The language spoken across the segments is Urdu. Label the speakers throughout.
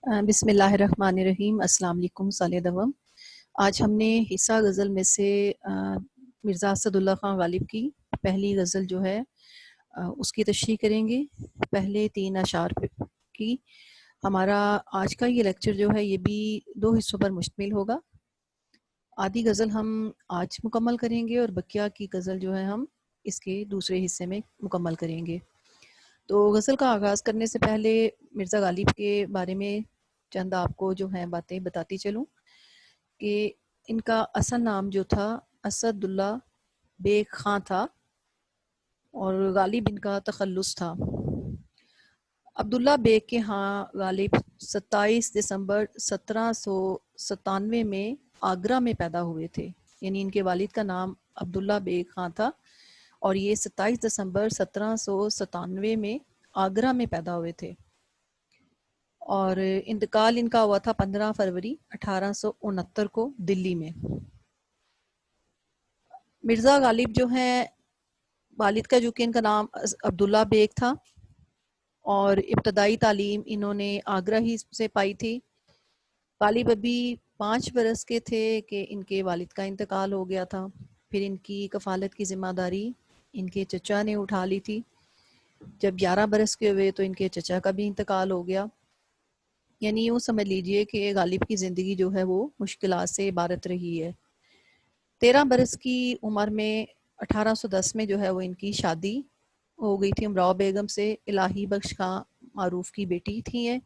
Speaker 1: بسم اللہ الرحمن الرحیم۔ السلام علیکم سال دوم۔ آج ہم نے حصہ غزل میں سے مرزا اسد اللہ خان غالب کی پہلی غزل جو ہے اس کی تشریح کریں گے۔ پہلے 3 اشعار کی ہمارا آج کا یہ لیکچر جو ہے یہ بھی 2 حصوں پر مشتمل ہوگا۔ آدھی غزل ہم آج مکمل کریں گے اور بقیہ کی غزل جو ہے ہم اس کے دوسرے حصے میں مکمل کریں گے۔ تو غزل کا آغاز کرنے سے پہلے مرزا غالب کے بارے میں چند آپ کو جو ہیں باتیں بتاتی چلوں کہ ان کا اصل نام جو تھا اسد اللہ بیگ خان تھا اور غالب ان کا تخلص تھا۔ عبداللہ بیگ کے ہاں غالب 27 دسمبر 1797 میں آگرہ میں پیدا ہوئے تھے، یعنی ان کے والد کا نام عبداللہ بیگ خان تھا اور یہ 27 دسمبر 1797 میں آگرہ میں پیدا ہوئے تھے اور انتقال ان کا ہوا تھا 15 فروری 1869 کو دلی میں۔ مرزا غالب جو ہیں والد کا جو کہ ان کا نام عبداللہ بیگ تھا اور ابتدائی تعلیم انہوں نے آگرہ ہی سے پائی تھی۔ غالب ابھی 5 برس کے تھے کہ ان کے والد کا انتقال ہو گیا تھا، پھر ان کی کفالت کی ذمہ داری ان کے چچا نے اٹھا لی تھی۔ جب 11 برس کے ہوئے تو ان کے چچا کا بھی انتقال ہو گیا، یعنی یوں سمجھ لیجئے کہ غالب کی زندگی جو ہے وہ مشکلات سے عبارت رہی ہے۔ 13 برس کی عمر میں 1810 میں جو ہے وہ ان کی شادی ہو گئی تھی امراؤ بیگم سے۔ الہی بخش خان معروف کی بیٹی تھی ہیں۔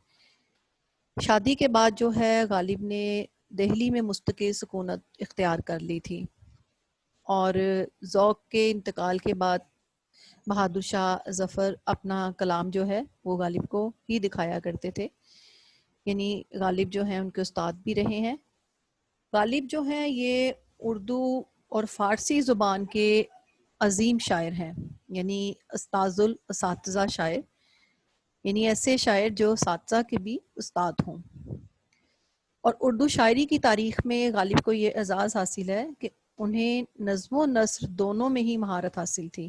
Speaker 1: شادی کے بعد جو ہے غالب نے دہلی میں مستقل سکونت اختیار کر لی تھی اور ذوق کے انتقال کے بعد بہادر شاہ ظفر اپنا کلام جو ہے وہ غالب کو ہی دکھایا کرتے تھے، یعنی غالب جو ہیں ان کے استاد بھی رہے ہیں۔ غالب جو ہیں یہ اردو اور فارسی زبان کے عظیم شاعر ہیں، یعنی استاذ الاساتذہ شاعر، یعنی ایسے شاعر جو اساتذہ کے بھی استاد ہوں۔ اور اردو شاعری کی تاریخ میں غالب کو یہ اعزاز حاصل ہے کہ انہیں نظم و نثر دونوں میں ہی مہارت حاصل تھی۔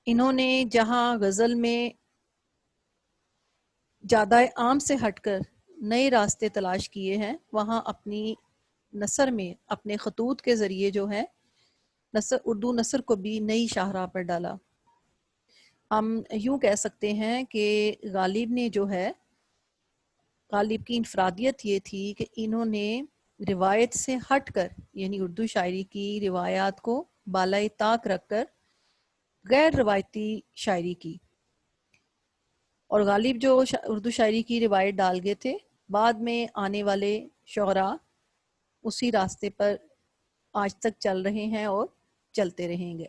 Speaker 1: انہوں نے جہاں غزل میں جادہ عام سے ہٹ کر نئے راستے تلاش کیے ہیں، وہاں اپنی نثر میں اپنے خطوط کے ذریعے جو ہے اردو نثر کو بھی نئی شاہراہ پر ڈالا۔ ہم یوں کہہ سکتے ہیں کہ غالب نے جو ہے غالب کی انفرادیت یہ تھی کہ انہوں نے روایت سے ہٹ کر، یعنی اردو شاعری کی روایات کو بالائے طاق رکھ کر غیر روایتی شاعری کی، اور غالب جو اردو شاعری کی روایت ڈال گئے تھے، بعد میں آنے والے شعراء اسی راستے پر آج تک چل رہے ہیں اور چلتے رہیں گے۔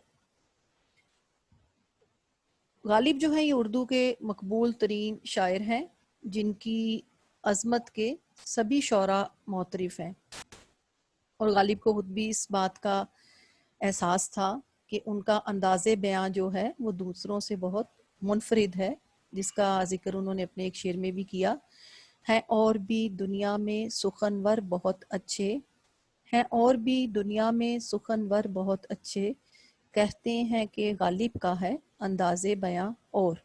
Speaker 1: غالب جو ہیں یہ اردو کے مقبول ترین شاعر ہیں جن کی عظمت کے سبھی شعراء معترف ہیں، اور غالب کو خود بھی اس بات کا احساس تھا کہ ان کا انداز بیاں جو ہے وہ دوسروں سے بہت منفرد ہے، جس کا ذکر انہوں نے اپنے ایک شعر میں بھی کیا ہے۔ اور بھی دنیا میں سخنور بہت اچھے ہیں، اور بھی دنیا میں سخنور بہت اچھے، کہتے ہیں کہ غالب کا ہے انداز بیاں اور۔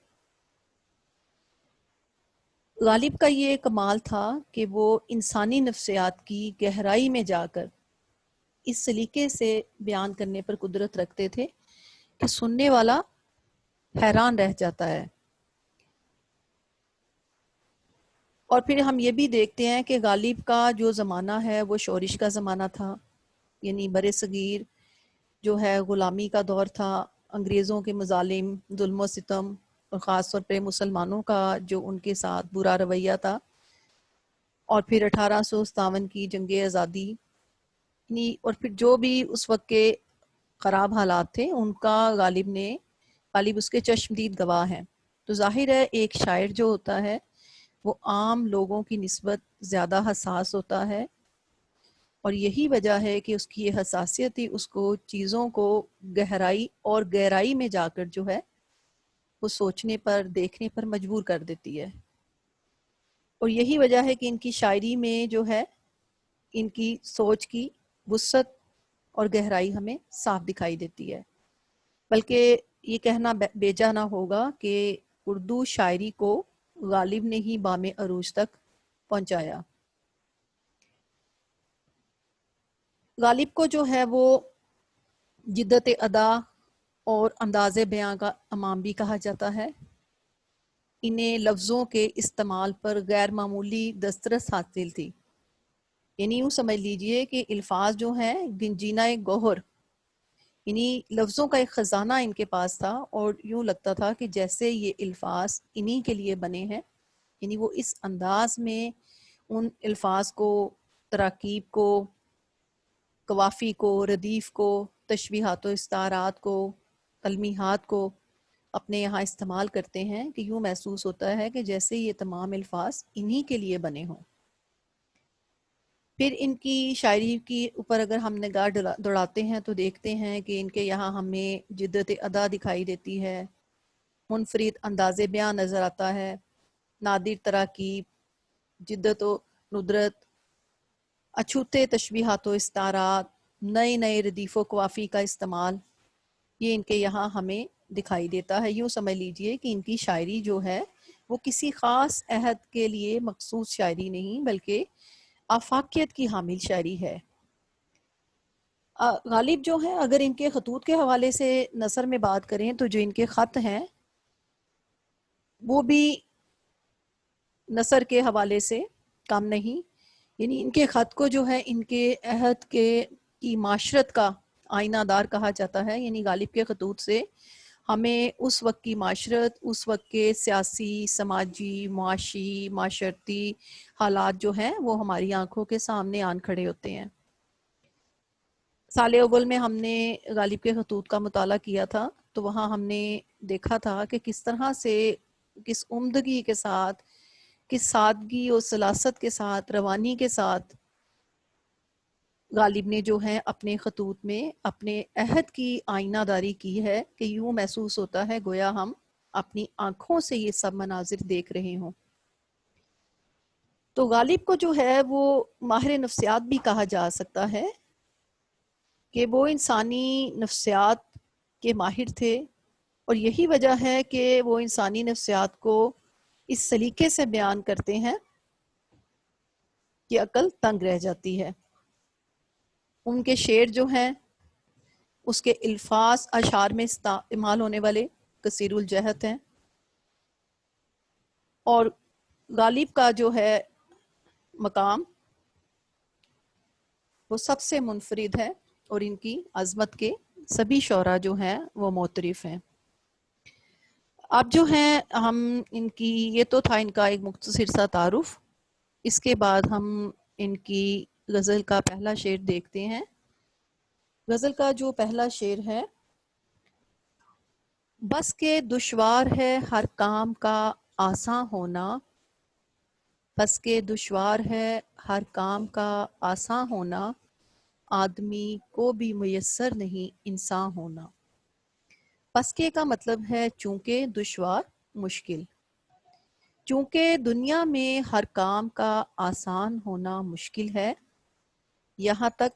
Speaker 1: غالب کا یہ کمال تھا کہ وہ انسانی نفسیات کی گہرائی میں جا کر اس سلیقے سے بیان کرنے پر قدرت رکھتے تھے کہ سننے والا حیران رہ جاتا ہے۔ اور پھر ہم یہ بھی دیکھتے ہیں کہ غالب کا جو زمانہ ہے وہ شورش کا زمانہ تھا، یعنی بر صغیر جو ہے غلامی کا دور تھا، انگریزوں کے مظالم، ظلم و ستم اور خاص طور پہ مسلمانوں کا جو ان کے ساتھ برا رویہ تھا، اور پھر 1857 کی جنگ آزادی، اور پھر جو بھی اس وقت کے خراب حالات تھے ان کا غالب اس کے چشمدید گواہ ہیں۔ تو ظاہر ہے ایک شاعر جو ہوتا ہے وہ عام لوگوں کی نسبت زیادہ حساس ہوتا ہے، اور یہی وجہ ہے کہ اس کی یہ حساسیت ہی اس کو چیزوں کو گہرائی اور گہرائی میں جا کر جو ہے وہ سوچنے پر، دیکھنے پر مجبور کر دیتی ہے، اور یہی وجہ ہے کہ ان کی شاعری میں جو ہے ان کی سوچ کی وسعت اور گہرائی ہمیں صاف دکھائی دیتی ہے۔ بلکہ یہ کہنا بیجا نہ ہوگا کہ اردو شاعری کو غالب نے ہی بام عروج تک پہنچایا۔ غالب کو جو ہے وہ جدت ادا اور انداز بیان کا امام بھی کہا جاتا ہے۔ انہیں لفظوں کے استعمال پر غیر معمولی دسترس حاصل تھی، یعنی یوں سمجھ لیجئے کہ الفاظ جو ہیں گنجینہ گوہر، یعنی لفظوں کا ایک خزانہ ان کے پاس تھا، اور یوں لگتا تھا کہ جیسے یہ الفاظ انہی کے لیے بنے ہیں، یعنی وہ اس انداز میں ان الفاظ کو، تراکیب کو، قوافی کو، ردیف کو، تشبیہات و استعارات کو، تلمیحات کو اپنے یہاں استعمال کرتے ہیں کہ یوں محسوس ہوتا ہے کہ جیسے یہ تمام الفاظ انہی کے لیے بنے ہوں۔ پھر ان کی شاعری کی اوپر اگر ہم نگاہ دوڑاتے ہیں تو دیکھتے ہیں کہ ان کے یہاں ہمیں جدت ادا دکھائی دیتی ہے، منفرد انداز بیان نظر آتا ہے، نادر تراکیب، جدت و ندرت، اچھوتے تشبیہات و استعارات، نئے نئے ردیف و قوافی کا استعمال، یہ ان کے یہاں ہمیں دکھائی دیتا ہے۔ یوں سمجھ لیجئے کہ ان کی شاعری جو ہے وہ کسی خاص عہد کے لیے مخصوص شاعری نہیں بلکہ آفاقیت کی حامل شاعری ہے۔ غالب جو ہیں اگر ان کے خطوط کے حوالے سے نثر میں بات کریں تو جو ان کے خط ہیں وہ بھی نثر کے حوالے سے کم نہیں، یعنی ان کے خط کو جو ہے ان کے عہد کی معاشرت کا آئینہ دار کہا جاتا ہے، یعنی غالب کے خطوط سے ہمیں اس وقت کی معاشرت، اس وقت کے سیاسی، سماجی، معاشی، معاشرتی حالات جو ہیں وہ ہماری آنکھوں کے سامنے آن کھڑے ہوتے ہیں۔ سال اول میں ہم نے غالب کے خطوط کا مطالعہ کیا تھا تو وہاں ہم نے دیکھا تھا کہ کس طرح سے، کس عمدگی کے ساتھ، کس سادگی اور سلاست کے ساتھ، روانی کے ساتھ غالب نے جو ہے اپنے خطوط میں اپنے عہد کی آئینہ داری کی ہے کہ یوں محسوس ہوتا ہے گویا ہم اپنی آنکھوں سے یہ سب مناظر دیکھ رہے ہوں۔ تو غالب کو جو ہے وہ ماہر نفسیات بھی کہا جا سکتا ہے کہ وہ انسانی نفسیات کے ماہر تھے، اور یہی وجہ ہے کہ وہ انسانی نفسیات کو اس سلیقے سے بیان کرتے ہیں کہ عقل تنگ رہ جاتی ہے۔ ان کے شعر جو ہیں اس کے الفاظ اشعار میں استعمال ہونے والے کثیر الجہت ہیں، اور غالب کا جو ہے مقام وہ سب سے منفرد ہے، اور ان کی عظمت کے سبھی شعراء جو ہیں وہ معترف ہیں۔ اب جو ہیں ہم ان کی، یہ تو تھا ان کا ایک مختصر سا تعارف، اس کے بعد ہم ان کی غزل کا پہلا شعر دیکھتے ہیں۔ غزل کا جو پہلا شعر ہے: بس کے دشوار ہے ہر کام کا آساں ہونا، بس کے دشوار ہے ہر کام کا آساں ہونا، آدمی کو بھی میسر نہیں انسان ہونا۔ بس کے کا مطلب ہے چونکہ، دشوار مشکل، چونکہ دنیا میں ہر کام کا آسان ہونا مشکل ہے، یہاں تک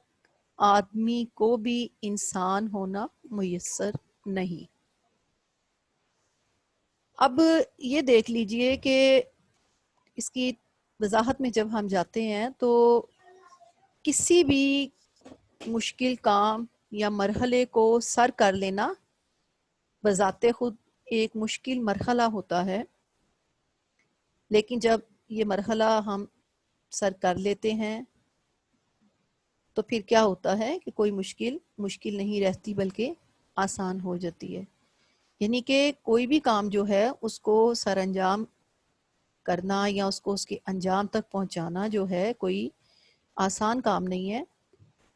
Speaker 1: آدمی کو بھی انسان ہونا میسر نہیں۔ اب یہ دیکھ لیجئے کہ اس کی وضاحت میں جب ہم جاتے ہیں تو کسی بھی مشکل کام یا مرحلے کو سر کر لینا بذات خود ایک مشکل مرحلہ ہوتا ہے، لیکن جب یہ مرحلہ ہم سر کر لیتے ہیں تو پھر کیا ہوتا ہے کہ کوئی مشکل نہیں رہتی بلکہ آسان ہو جاتی ہے۔ یعنی کہ کوئی بھی کام جو ہے اس کو سر انجام کرنا یا اس کو اس کے انجام تک پہنچانا جو ہے کوئی آسان کام نہیں ہے۔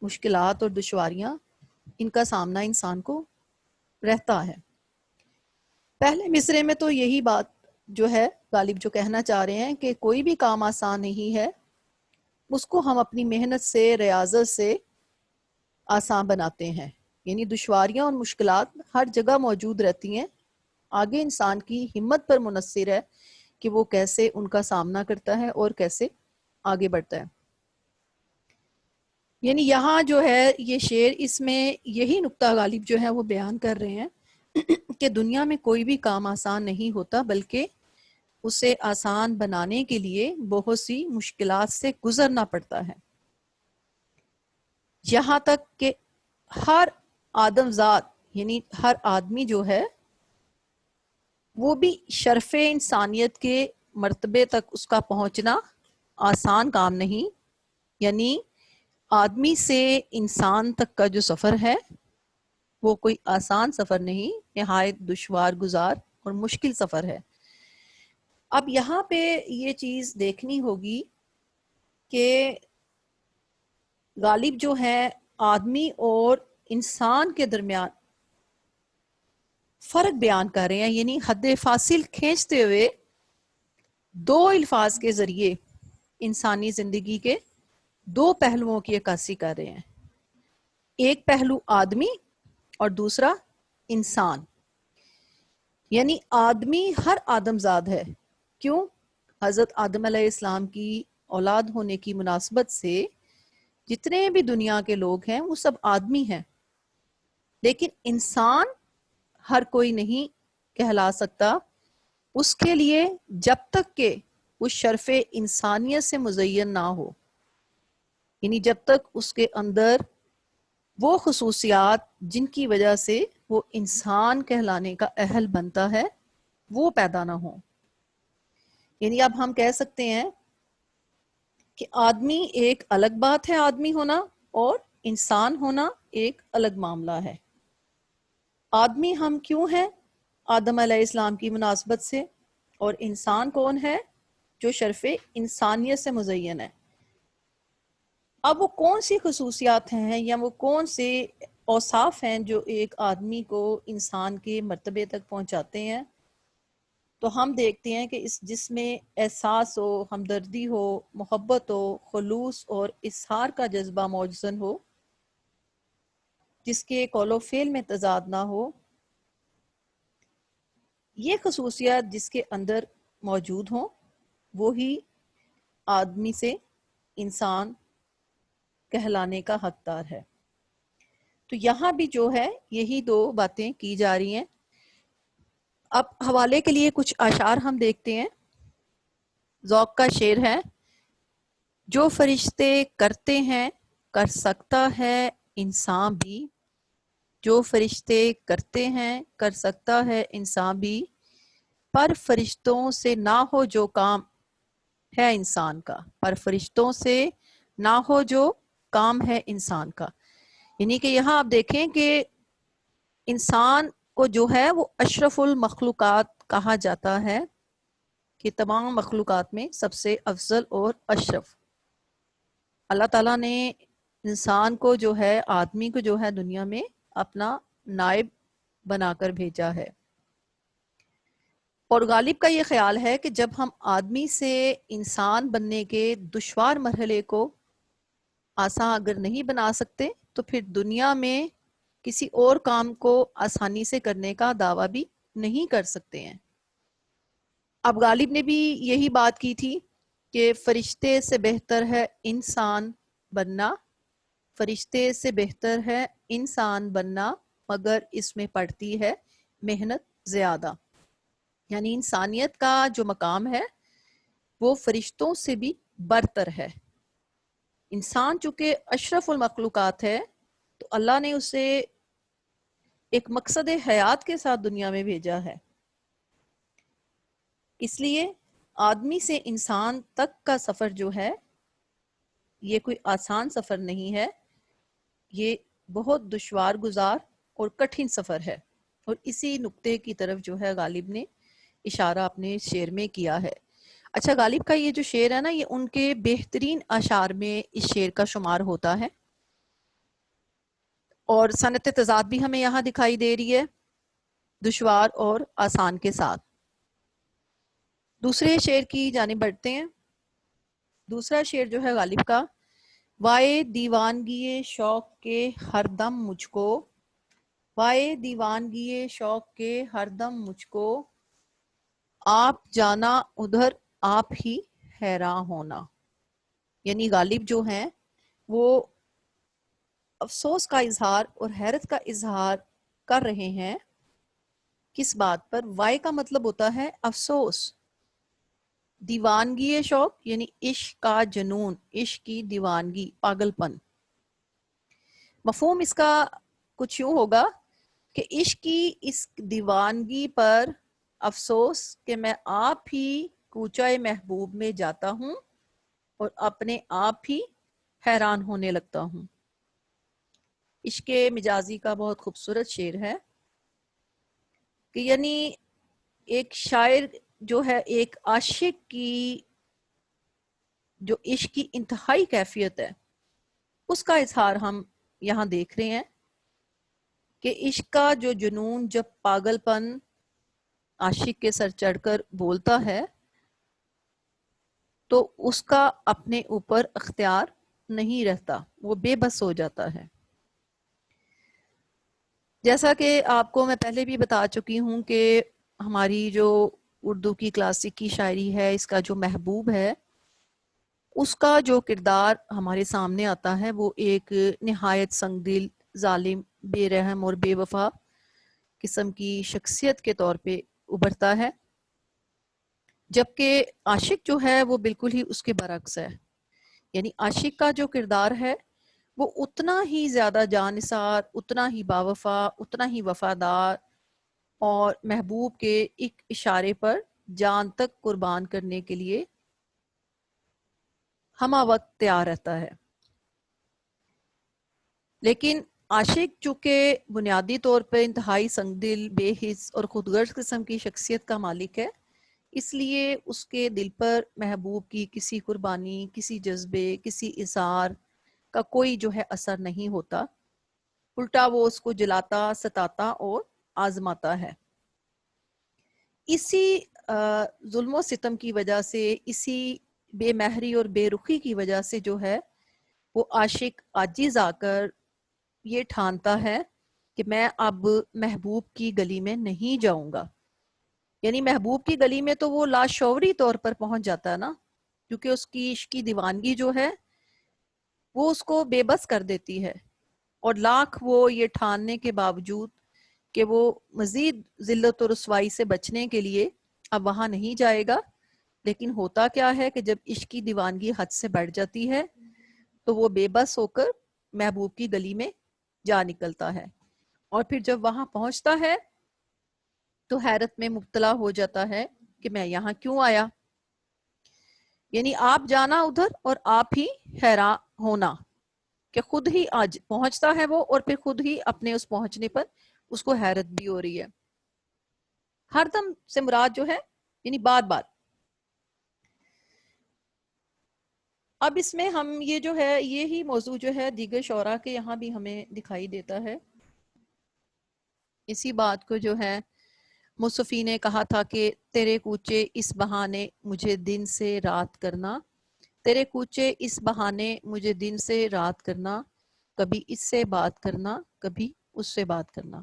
Speaker 1: مشکلات اور دشواریاں ان کا سامنا انسان کو رہتا ہے۔ پہلے مصرعے میں تو یہی بات جو ہے غالب جو کہنا چاہ رہے ہیں کہ کوئی بھی کام آسان نہیں ہے، اس کو ہم اپنی محنت سے، ریاضت سے آسان بناتے ہیں۔ یعنی دشواریاں اور مشکلات ہر جگہ موجود رہتی ہیں، آگے انسان کی ہمت پر منحصر ہے کہ وہ کیسے ان کا سامنا کرتا ہے اور کیسے آگے بڑھتا ہے۔ یعنی یہاں جو ہے یہ شعر، اس میں یہی نقطہ غالب جو ہے وہ بیان کر رہے ہیں کہ دنیا میں کوئی بھی کام آسان نہیں ہوتا بلکہ اسے آسان بنانے کے لیے بہت سی مشکلات سے گزرنا پڑتا ہے، یہاں تک کہ ہر آدم ذات یعنی ہر آدمی جو ہے وہ بھی شرف انسانیت کے مرتبے تک اس کا پہنچنا آسان کام نہیں، یعنی آدمی سے انسان تک کا جو سفر ہے وہ کوئی آسان سفر نہیں، نہایت دشوار گزار اور مشکل سفر ہے۔ اب یہاں پہ یہ چیز دیکھنی ہوگی کہ غالب جو ہے آدمی اور انسان کے درمیان فرق بیان کر رہے ہیں، یعنی حد فاصل کھینچتے ہوئے دو الفاظ کے ذریعے انسانی زندگی کے دو پہلوؤں کی عکاسی کر رہے ہیں، ایک پہلو آدمی اور دوسرا انسان۔ یعنی آدمی ہر آدم زاد ہے، کیوں؟ حضرت آدم علیہ السلام کی اولاد ہونے کی مناسبت سے جتنے بھی دنیا کے لوگ ہیں وہ سب آدمی ہیں، لیکن انسان ہر کوئی نہیں کہلا سکتا۔ اس کے لیے جب تک کہ وہ شرف انسانیت سے مزین نہ ہو، یعنی جب تک اس کے اندر وہ خصوصیات جن کی وجہ سے وہ انسان کہلانے کا اہل بنتا ہے وہ پیدا نہ ہو، یعنی اب ہم کہہ سکتے ہیں کہ آدمی ایک الگ بات ہے، آدمی ہونا، اور انسان ہونا ایک الگ معاملہ ہے۔ آدمی ہم کیوں ہیں؟ آدم علیہ السلام کی مناسبت سے، اور انسان کون ہے؟ جو شرف انسانیت سے مزین ہے۔ اب وہ کون سی خصوصیات ہیں یا وہ کون سے اوصاف ہیں جو ایک آدمی کو انسان کے مرتبے تک پہنچاتے ہیں؟ تو ہم دیکھتے ہیں کہ اس جس میں احساس ہو، ہمدردی ہو، محبت ہو، خلوص اور اظہار کا جذبہ موجزن ہو، جس کے قول و فعل میں تضاد نہ ہو، یہ خصوصیات جس کے اندر موجود ہوں وہی آدمی سے انسان کہلانے کا حقدار ہے۔ تو یہاں بھی جو ہے یہی دو باتیں کی جا رہی ہیں۔ اب حوالے کے لیے کچھ اشعار ہم دیکھتے ہیں۔ ذوق کا شعر ہے: جو فرشتے کرتے ہیں کر سکتا ہے انسان بھی، جو فرشتے کرتے ہیں کر سکتا ہے انسان بھی، پر فرشتوں سے نہ ہو جو کام ہے انسان کا، پر فرشتوں سے نہ ہو جو کام ہے انسان کا۔ یعنی کہ یہاں آپ دیکھیں کہ انسان کو جو ہے وہ اشرف المخلوقات کہا جاتا ہے، کہ تمام مخلوقات میں سب سے افضل اور اشرف۔ اللہ تعالیٰ نے انسان کو جو ہے، آدمی کو جو ہے دنیا میں اپنا نائب بنا کر بھیجا ہے۔ اور غالب کا یہ خیال ہے کہ جب ہم آدمی سے انسان بننے کے دشوار مرحلے کو آسان اگر نہیں بنا سکتے تو پھر دنیا میں کسی اور کام کو آسانی سے کرنے کا دعویٰ بھی نہیں کر سکتے ہیں۔ اب غالب نے بھی یہی بات کی تھی کہ فرشتے سے بہتر ہے انسان بننا، فرشتے سے بہتر ہے انسان بننا، مگر اس میں پڑتی ہے محنت زیادہ۔ یعنی انسانیت کا جو مقام ہے وہ فرشتوں سے بھی برتر ہے۔ انسان چونکہ اشرف المخلوقات ہے تو اللہ نے اسے ایک مقصد حیات کے ساتھ دنیا میں بھیجا ہے، اس لیے آدمی سے انسان تک کا سفر جو ہے یہ کوئی آسان سفر نہیں ہے، یہ بہت دشوار گزار اور کٹھن سفر ہے۔ اور اسی نقطے کی طرف جو ہے غالب نے اشارہ اپنے شعر میں کیا ہے۔ اچھا، غالب کا یہ جو شعر ہے نا، یہ ان کے بہترین اشعار میں اس شعر کا شمار ہوتا ہے، اور صنعت تضاد بھی ہمیں یہاں دکھائی دے رہی ہے، دشوار اور آسان کے ساتھ۔ دوسرے شعر کی جانب بڑھتے ہیں۔ دوسرا شعر جو ہے غالب کا: وائے دیوانگی شوق کے ہر دم مجھ کو، وائے دیوانگی شوق کے ہر دم مجھ کو، آپ جانا ادھر آپ ہی حیراں ہونا۔ یعنی غالب جو ہیں وہ افسوس کا اظہار اور حیرت کا اظہار کر رہے ہیں۔ کس بات پر؟ وائے کا مطلب ہوتا ہے افسوس، دیوانگی شوق یعنی عشق کا جنون، عشق کی دیوانگی، پاگل پن۔ مفہوم اس کا کچھ یوں ہوگا کہ عشق کی اس دیوانگی پر افسوس کہ میں آپ ہی کوچہ محبوب میں جاتا ہوں اور اپنے آپ ہی حیران ہونے لگتا ہوں۔ عشق مجازی کا بہت خوبصورت شعر ہے کہ یعنی ایک شاعر جو ہے ایک عاشق کی جو عشق کی انتہائی کیفیت ہے اس کا اظہار ہم یہاں دیکھ رہے ہیں کہ عشق کا جو جنون جب پاگل پن عاشق کے سر چڑھ کر بولتا ہے تو اس کا اپنے اوپر اختیار نہیں رہتا، وہ بے بس ہو جاتا ہے۔ جیسا کہ آپ کو میں پہلے بھی بتا چکی ہوں کہ ہماری جو اردو کی کلاسک کی شاعری ہے، اس کا جو محبوب ہے، اس کا جو کردار ہمارے سامنے آتا ہے وہ ایک نہایت سنگ دل، ظالم، بے رحم اور بے وفا قسم کی شخصیت کے طور پہ ابھرتا ہے، جبکہ عاشق جو ہے وہ بالکل ہی اس کے برعکس ہے۔ یعنی عاشق کا جو کردار ہے وہ اتنا ہی زیادہ جانثار، اتنا ہی باوفا، اتنا ہی وفادار اور محبوب کے ایک اشارے پر جان تک قربان کرنے کے لیے ہمہ وقت تیار رہتا ہے۔ لیکن عاشق چونکہ بنیادی طور پر انتہائی سنگ دل، بے حس اور خود غرض قسم کی شخصیت کا مالک ہے، اس لیے اس کے دل پر محبوب کی کسی قربانی، کسی جذبے، کسی اظہار کا کوئی جو ہے اثر نہیں ہوتا، الٹا وہ اس کو جلاتا، ستاتا اور آزماتا ہے۔ اسی ظلم و ستم کی وجہ سے، اسی بے مہری اور بے رخی کی وجہ سے جو ہے وہ عاشق عاجز آ کر یہ ٹھانتا ہے کہ میں اب محبوب کی گلی میں نہیں جاؤں گا۔ یعنی محبوب کی گلی میں تو وہ لاشعوری طور پر پہنچ جاتا ہے نا، کیونکہ اس کی عشق کی دیوانگی جو ہے وہ اس کو بے بس کر دیتی ہے، اور لاکھ وہ یہ ٹھاننے کے باوجود کہ وہ مزید ذلت و رسوائی سے بچنے کے لیے اب وہاں نہیں جائے گا، لیکن ہوتا کیا ہے کہ جب عشق کی دیوانگی حد سے بڑھ جاتی ہے تو وہ بے بس ہو کر محبوب کی گلی میں جا نکلتا ہے، اور پھر جب وہاں پہنچتا ہے تو حیرت میں مبتلا ہو جاتا ہے کہ میں یہاں کیوں آیا۔ یعنی آپ جانا ادھر اور آپ ہی حیران ہونا کہ خود ہی آج پہنچتا ہے وہ، اور پھر خود ہی اپنے اس پہنچنے پر اس کو حیرت بھی ہو رہی ہے۔ ہر دم سے مراد جو ہے یعنی بار بار۔ اب اس میں ہم یہ جو ہے یہی موضوع جو ہے دیگر شعراء کے یہاں بھی ہمیں دکھائی دیتا ہے۔ اسی بات کو جو ہے مصطفی نے کہا تھا کہ تیرے کوچے اس بہانے مجھے دن سے رات کرنا، تیرے کوچے اس بہانے مجھے دن سے رات کرنا، کبھی اس سے بات کرنا، کبھی اس سے بات کرنا۔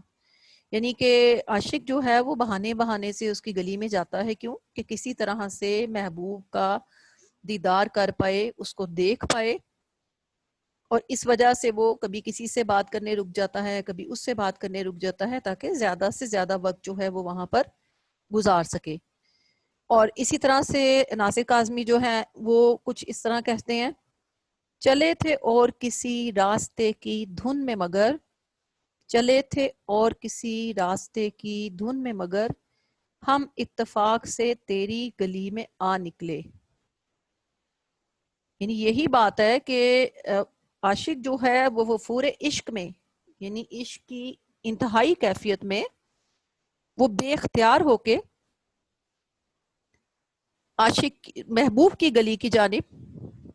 Speaker 1: یعنی کہ عاشق جو ہے وہ بہانے بہانے سے اس کی گلی میں جاتا ہے، کیوں کہ کسی طرح سے محبوب کا دیدار کر پائے، اس کو دیکھ پائے، اور اس وجہ سے وہ کبھی کسی سے بات کرنے رک جاتا ہے، کبھی اس سے بات کرنے رک جاتا ہے، تاکہ زیادہ سے زیادہ وقت جو ہے وہ وہاں پر گزار سکے۔ اور اسی طرح سے ناصر کاظمی جو ہیں وہ کچھ اس طرح کہتے ہیں، چلے تھے اور کسی راستے کی دھن میں مگر، چلے تھے اور کسی راستے کی دھن میں مگر، ہم اتفاق سے تیری گلی میں آ نکلے۔ یعنی یہی بات ہے کہ عاشق جو ہے وہ وفور عشق میں، یعنی عشق کی انتہائی کیفیت میں وہ بے اختیار ہو کے عاشق محبوب کی گلی کی جانب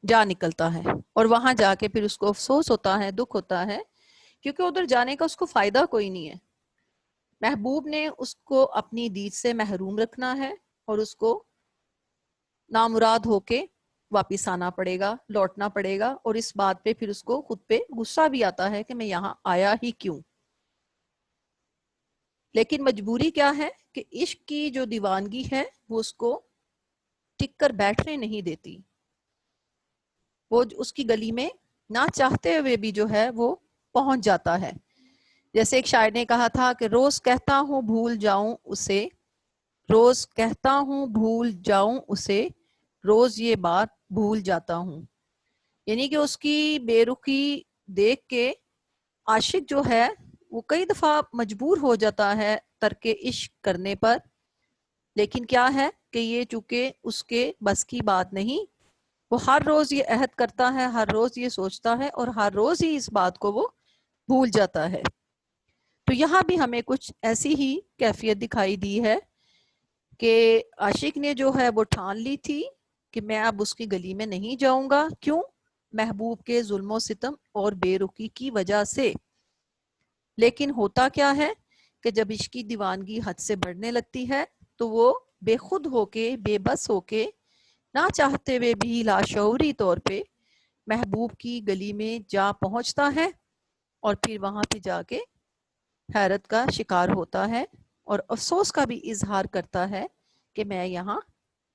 Speaker 1: جا نکلتا ہے، اور وہاں جا کے پھر اس کو افسوس ہوتا ہے، دکھ ہوتا ہے، کیونکہ ادھر جانے کا اس کو فائدہ کوئی نہیں ہے۔ محبوب نے اس کو اپنی دید سے محروم رکھنا ہے، اور اس کو نامراد ہو کے واپس آنا پڑے گا، لوٹنا پڑے گا، اور اس بات پہ پھر اس کو خود پہ غصہ بھی آتا ہے کہ میں یہاں آیا ہی کیوں۔ لیکن مجبوری کیا ہے کہ عشق کی جو دیوانگی ہے وہ اس کو ٹک کر بیٹھنے نہیں دیتی، وہ اس کی گلی میں نہ چاہتے ہوئے بھی جو ہے وہ پہنچ جاتا ہے۔ جیسے ایک شاعر نے کہا تھا کہ روز کہتا ہوں بھول جاؤں اسے، روز کہتا ہوں بھول جاؤں اسے، روز یہ بات بھول جاتا ہوں. یعنی کہ اس کی بے رخی دیکھ کے عاشق جو ہے وہ کئی دفعہ مجبور ہو جاتا ہے ترک عشق کرنے پر، لیکن کیا ہے کہ یہ چونکہ اس کے بس کی بات نہیں، وہ ہر روز یہ عہد کرتا ہے، ہر روز یہ سوچتا ہے، اور ہر روز ہی اس بات کو وہ بھول جاتا ہے. تو یہاں بھی ہمیں کچھ ایسی ہی کیفیت دکھائی دی ہے کہ عاشق نے جو ہے وہ ٹھان لی تھی کہ میں اب اس کی گلی میں نہیں جاؤں گا. کیوں؟ محبوب کے ظلم و ستم اور بے رخی کی وجہ سے. لیکن ہوتا کیا ہے کہ جب عشق کی دیوانگی حد سے بڑھنے لگتی ہے تو وہ بے خود ہو کے، بے بس ہو کے، نہ چاہتے ہوئے بھی لاشعوری طور پہ محبوب کی گلی میں جا پہنچتا ہے، اور پھر وہاں پہ جا کے حیرت کا شکار ہوتا ہے اور افسوس کا بھی اظہار کرتا ہے کہ میں یہاں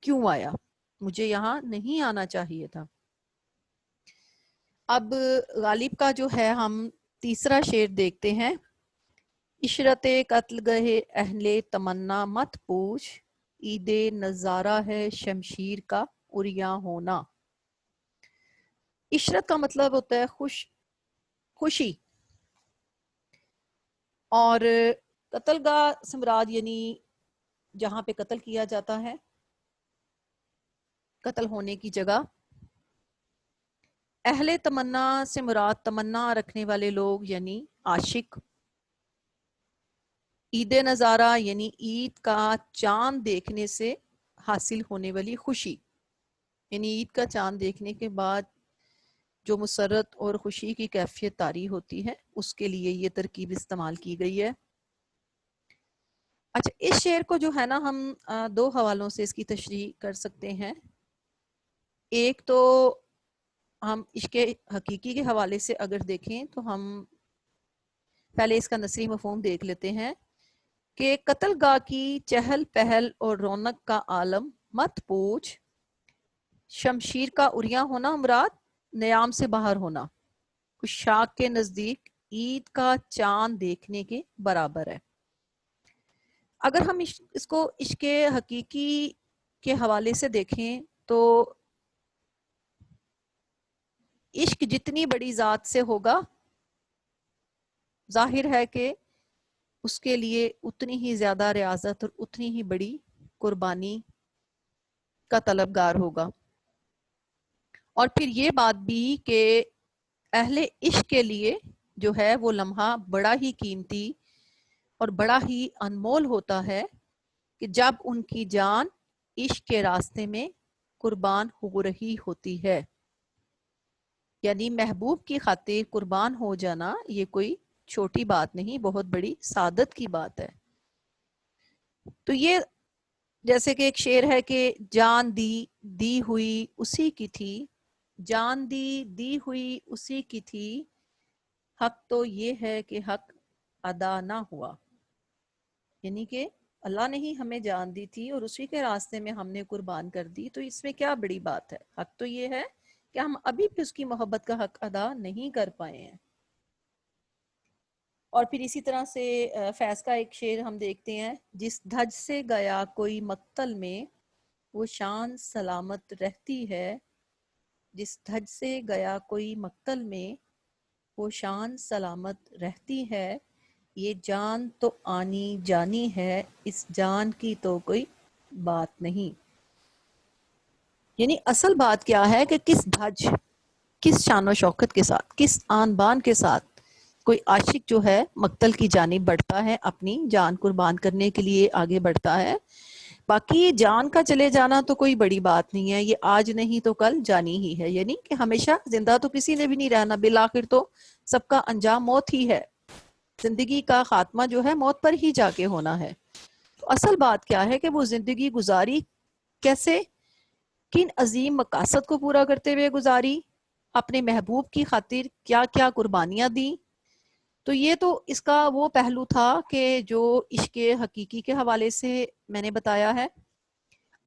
Speaker 1: کیوں آیا، مجھے یہاں نہیں آنا چاہیے تھا. اب غالب کا جو ہے ہم تیسرا شعر دیکھتے ہیں. عشرت قتل گہے اہل تمنا مت پوچھ، عید نظارہ ہے شمشیر کا عریاں ہونا. عشرت کا مطلب ہوتا ہے خوشی، اور قتل گاہ سے مراد یعنی جہاں پہ قتل کیا جاتا ہے، قتل ہونے کی جگہ. اہل تمنا سے مراد تمنا رکھنے والے لوگ یعنی عاشق. عید نظارہ یعنی عید کا چاند دیکھنے سے حاصل ہونے والی خوشی، یعنی عید کا چاند دیکھنے کے بعد جو مسرت اور خوشی کی کیفیت طاری ہوتی ہے، اس کے لیے یہ ترکیب استعمال کی گئی ہے. اچھا، اس شعر کو جو ہے نا ہم دو حوالوں سے اس کی تشریح کر سکتے ہیں. ایک تو ہم عشق حقیقی کے حوالے سے اگر دیکھیں تو ہم پہلے اس کا نثری مفہوم دیکھ لیتے ہیں کہ قتل گاہ کی چہل پہل اور رونق کا عالم مت پوچھ، شمشیر کا عریاں ہونا مراد نیام سے باہر ہونا شاک کے نزدیک عید کا چاند دیکھنے کے برابر ہے. اگر ہم اس کو عشق حقیقی کے حوالے سے دیکھیں تو عشق جتنی بڑی ذات سے ہوگا، ظاہر ہے کہ اس کے لیے اتنی ہی زیادہ ریاضت اور اتنی ہی بڑی قربانی کا طلبگار ہوگا. اور پھر یہ بات بھی کہ اہل عشق کے لیے جو ہے وہ لمحہ بڑا ہی قیمتی اور بڑا ہی انمول ہوتا ہے کہ جب ان کی جان عشق کے راستے میں قربان ہو رہی ہوتی ہے. یعنی محبوب کی خاطر قربان ہو جانا یہ کوئی چھوٹی بات نہیں، بہت بڑی سعادت کی بات ہے. تو یہ جیسے کہ ایک شعر ہے کہ جان دی ہوئی اسی کی تھی، جان دی ہوئی اسی کی تھی، حق تو یہ ہے کہ حق ادا نہ ہوا. یعنی کہ اللہ نے ہی ہمیں جان دی تھی اور اسی کے راستے میں ہم نے قربان کر دی، تو اس میں کیا بڑی بات ہے. حق تو یہ ہے کہ ہم ابھی بھی اس کی محبت کا حق ادا نہیں کر پائے ہیں. اور پھر اسی طرح سے فیض کا ایک شعر ہم دیکھتے ہیں. جس دھج سے گیا کوئی مقتل میں وہ شان سلامت رہتی ہے، جس دھج سے گیا کوئی مقتل میں وہ شان سلامت رہتی ہے، یہ جان تو آنی جانی ہے، اس جان کی تو کوئی بات نہیں. یعنی اصل بات کیا ہے کہ کس دھج، کس شان و شوکت کے ساتھ، کس آن بان کے ساتھ کوئی عاشق جو ہے مقتل کی جانب بڑھتا ہے، اپنی جان قربان کرنے کے لیے آگے بڑھتا ہے. باقی جان کا چلے جانا تو کوئی بڑی بات نہیں ہے، یہ آج نہیں تو کل جانی ہی ہے. یعنی کہ ہمیشہ زندہ تو کسی نے بھی نہیں رہنا، بالآخر تو سب کا انجام موت ہی ہے. زندگی کا خاتمہ جو ہے موت پر ہی جا کے ہونا ہے. تو اصل بات کیا ہے کہ وہ زندگی گزاری کیسے، کن عظیم مقاصد کو پورا کرتے ہوئے گزاری، اپنے محبوب کی خاطر کیا کیا قربانیاں دیں. تو یہ تو اس کا وہ پہلو تھا کہ جو عشق حقیقی کے حوالے سے میں نے بتایا ہے.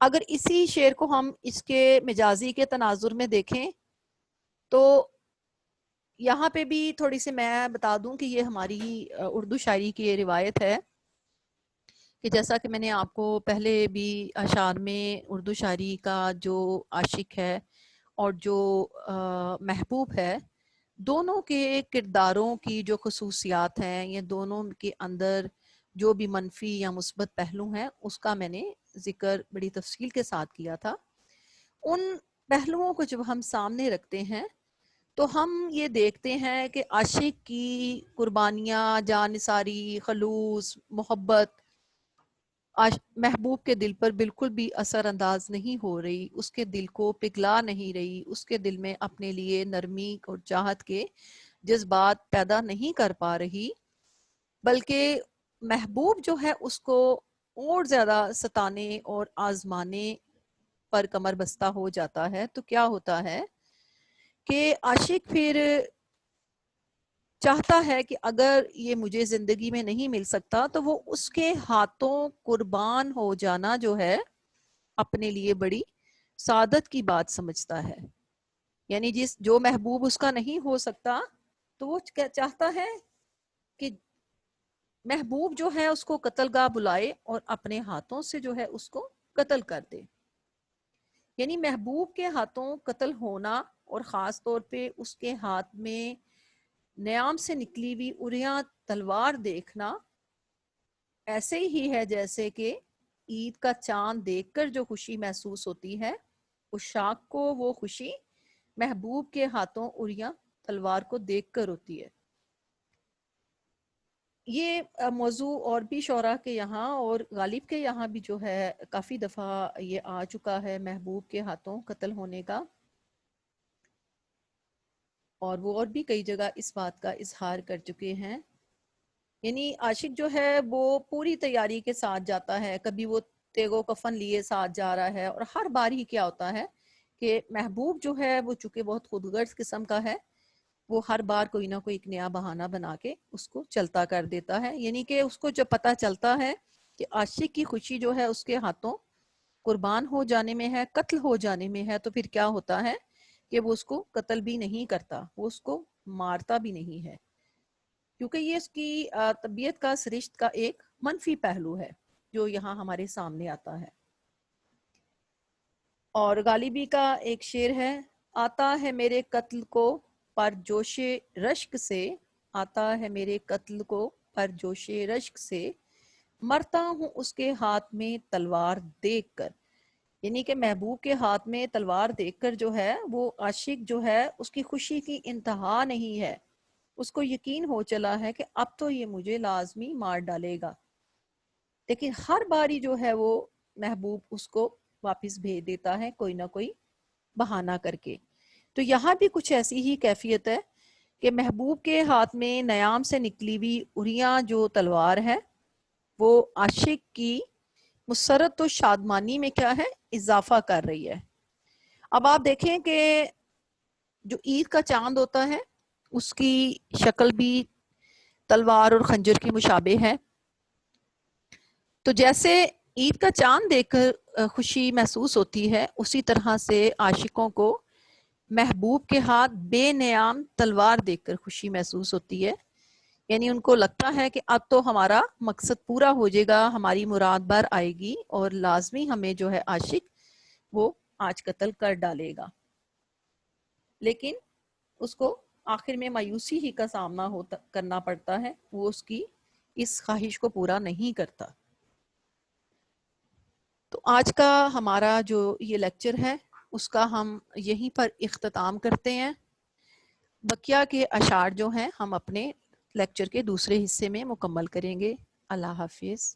Speaker 1: اگر اسی شعر کو ہم اس کے مجازی کے تناظر میں دیکھیں تو یہاں پہ بھی تھوڑی سی میں بتا دوں کہ یہ ہماری اردو شاعری کی روایت ہے کہ جیسا کہ میں نے آپ کو پہلے بھی اشعار میں اردو شاعری کا جو عاشق ہے اور جو محبوب ہے، دونوں کے کرداروں کی جو خصوصیات ہیں، یہ دونوں کے اندر جو بھی منفی یا مثبت پہلو ہیں، اس کا میں نے ذکر بڑی تفصیل کے ساتھ کیا تھا۔ ان پہلوؤں کو جب ہم سامنے رکھتے ہیں تو ہم یہ دیکھتے ہیں کہ عاشق کی قربانیاں، جانثاری، خلوص، محبت محبوب کے دل پر بالکل بھی اثر انداز نہیں ہو رہی، اس کے دل کو پگھلا نہیں رہی، اس کے دل میں اپنے لیے نرمی اور چاہت کے جذبات پیدا نہیں کر پا رہی، بلکہ محبوب جو ہے اس کو اور زیادہ ستانے اور آزمانے پر کمر بستہ ہو جاتا ہے۔ تو کیا ہوتا ہے کہ عاشق پھر چاہتا ہے کہ اگر یہ مجھے زندگی میں نہیں مل سکتا تو وہ اس کے ہاتھوں قربان ہو جانا جو ہے اپنے لیے بڑی سعادت کی بات سمجھتا ہے۔ یعنی جو محبوب اس کا نہیں ہو سکتا تو وہ چاہتا ہے کہ محبوب جو ہے اس کو قتل گاہ بلائے اور اپنے ہاتھوں سے جو ہے اس کو قتل کر دے۔ یعنی محبوب کے ہاتھوں قتل ہونا، اور خاص طور پہ اس کے ہاتھ میں نیام سے نکلی ہوئی اریاں تلوار دیکھنا ایسے ہی ہے جیسے کہ عید کا چاند دیکھ کر جو خوشی محسوس ہوتی ہے، عشاق کو وہ خوشی محبوب کے ہاتھوں اریاں تلوار کو دیکھ کر ہوتی ہے۔ یہ موضوع اور بھی شعراء کے یہاں اور غالب کے یہاں بھی جو ہے کافی دفعہ یہ آ چکا ہے، محبوب کے ہاتھوں قتل ہونے کا، اور وہ اور بھی کئی جگہ اس بات کا اظہار کر چکے ہیں۔ یعنی عاشق جو ہے وہ پوری تیاری کے ساتھ جاتا ہے، کبھی وہ تیگ و کفن لیے ساتھ جا رہا ہے، اور ہر بار ہی کیا ہوتا ہے کہ محبوب جو ہے وہ چونکہ بہت خود غرض قسم کا ہے، وہ ہر بار کوئی نہ کوئی ایک نیا بہانہ بنا کے اس کو چلتا کر دیتا ہے۔ یعنی کہ اس کو جب پتہ چلتا ہے کہ عاشق کی خوشی جو ہے اس کے ہاتھوں قربان ہو جانے میں ہے، قتل ہو جانے میں ہے، تو پھر کیا ہوتا ہے کہ وہ اس کو قتل بھی نہیں کرتا، وہ اس کو مارتا بھی نہیں ہے، کیونکہ یہ اس کی طبیعت کا سرشت کا ایک منفی پہلو ہے جو یہاں ہمارے سامنے آتا ہے۔ اور غالبی کا ایک شعر ہے، آتا ہے میرے قتل کو پر جوش رشک سے، آتا ہے میرے قتل کو پر جوش رشک سے، مرتا ہوں اس کے ہاتھ میں تلوار دیکھ کر۔ یعنی کہ محبوب کے ہاتھ میں تلوار دیکھ کر جو ہے وہ عاشق جو ہے اس کی خوشی کی انتہا نہیں ہے، اس کو یقین ہو چلا ہے کہ اب تو یہ مجھے لازمی مار ڈالے گا، لیکن ہر باری جو ہے وہ محبوب اس کو واپس بھیج دیتا ہے کوئی نہ کوئی بہانہ کر کے۔ تو یہاں بھی کچھ ایسی ہی کیفیت ہے کہ محبوب کے ہاتھ میں نیام سے نکلی ہوئی اریاں جو تلوار ہے وہ عاشق کی مسرت و شادمانی میں کیا ہے، اضافہ کر رہی ہے۔ اب آپ دیکھیں کہ جو عید کا چاند ہوتا ہے اس کی شکل بھی تلوار اور خنجر کی مشابہ ہے، تو جیسے عید کا چاند دیکھ کر خوشی محسوس ہوتی ہے، اسی طرح سے عاشقوں کو محبوب کے ہاتھ بے نیام تلوار دیکھ کر خوشی محسوس ہوتی ہے۔ یعنی ان کو لگتا ہے کہ اب تو ہمارا مقصد پورا ہو جائے گا، ہماری مراد بر آئے گی، اور لازمی ہمیں جو ہے عاشق وہ آج قتل کر ڈالے گا، لیکن اس کو آخر میں مایوسی ہی کا سامنا کرنا پڑتا ہے، وہ اس کی اس خواہش کو پورا نہیں کرتا۔ تو آج کا ہمارا جو یہ لیکچر ہے اس کا ہم یہیں پر اختتام کرتے ہیں۔ بقیہ کے اشعار جو ہیں ہم اپنے لیکچر کے دوسرے حصے میں مکمل کریں گے۔ اللہ حافظ۔